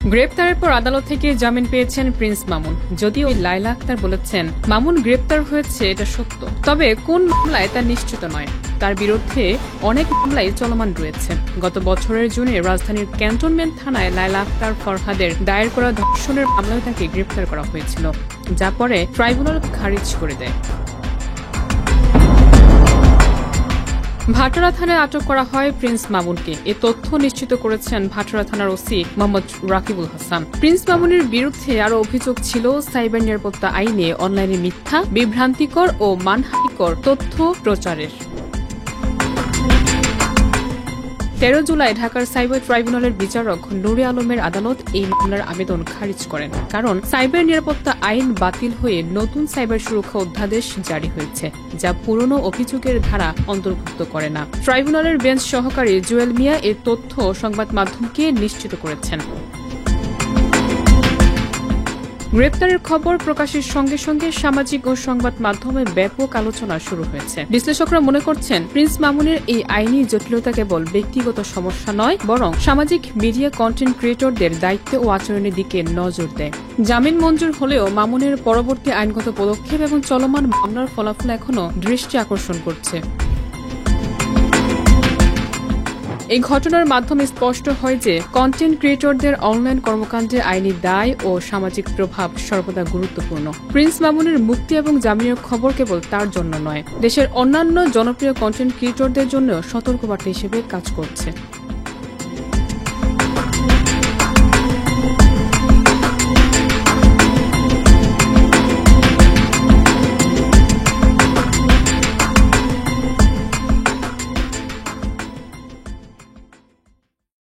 গ্রেপ্তারের পর আদালত থেকে জামিন পেয়েছেন প্রিন্স মামুন। যদিও লায়লা আক্তার বলেছেন, মামুন গ্রেপ্তার হয়েছে এটা সত্য, তবে কোন মামলায় তা নিশ্চিত নয়। তার বিরুদ্ধে অনেক মামলাই চলমান রয়েছে। গত বছরের জুনে রাজধানীর ক্যান্টনমেন্ট থানায় লায়লা আক্তার ফরহাদের দায়ের করা ধর্ষণের মামলায় তাকে গ্রেপ্তার করা হয়েছিল, যা পরে ট্রাইব্যুনাল খারিজ করে দেয়। ভাটারা থানায় আটক করা হয় প্রিন্স মামুনকে। এ তথ্য নিশ্চিত করেছেন ভাটারা থানার ওসি মোহাম্মদ রাকিবুল হাসান। প্রিন্স মামুনের বিরুদ্ধে আরও অভিযোগ ছিল সাইবার নিরাপত্তা আইনে অনলাইনে মিথ্যা, বিভ্রান্তিকর ও মানহানিকর তথ্য প্রচারের। 13 জুলাই ঢাকার সাইবার ট্রাইব্যুনালের বিচারক নুরে আলমের আদালত এই মামলার আবেদন খারিজ করেন, কারণ সাইবার নিরাপত্তা আইন বাতিল হয়ে নতুন সাইবার সুরক্ষা অধ্যাদেশ জারি হয়েছে, যা পুরনো অভিযোগের ধারা অন্তর্ভুক্ত করে না। ট্রাইব্যুনালের বেঞ্চ সহকারী জুয়েল মিয়া এ তথ্য সংবাদ মাধ্যমকে নিশ্চিত করেছেন। গ্রেপ্তারের খবর প্রকাশের সঙ্গে সঙ্গে সামাজিক ও সংবাদ মাধ্যমে ব্যাপক আলোচনা শুরু হয়েছে। বিশ্লেষকরা মনে করছেন, প্রিন্স মামুনের এই আইনি জটিলতা কেবল ব্যক্তিগত সমস্যা নয়, বরং সামাজিক মিডিয়া কন্টেন্ট ক্রিয়েটরদের দায়িত্ব ও আচরণের দিকে নজর দেয়। জামিন মঞ্জুর হলেও মামুনের পরবর্তী আইনগত পদক্ষেপ এবং চলমান মামলার ফলাফল এখনও দৃষ্টি আকর্ষণ করছে। এই ঘটনার মাধ্যমে স্পষ্ট হয় যে কন্টেন্ট ক্রিয়েটরদের অনলাইন কর্মকাণ্ডে আইনি দায় ও সামাজিক প্রভাব সর্বদা গুরুত্বপূর্ণ। প্রিন্স মামুনের মুক্তি এবং জামিনের খবর কেবল তার জন্য নয়, দেশের অন্যান্য জনপ্রিয় কন্টেন্ট ক্রিয়েটরদের জন্য সতর্কবার্তা হিসেবে কাজ করছে।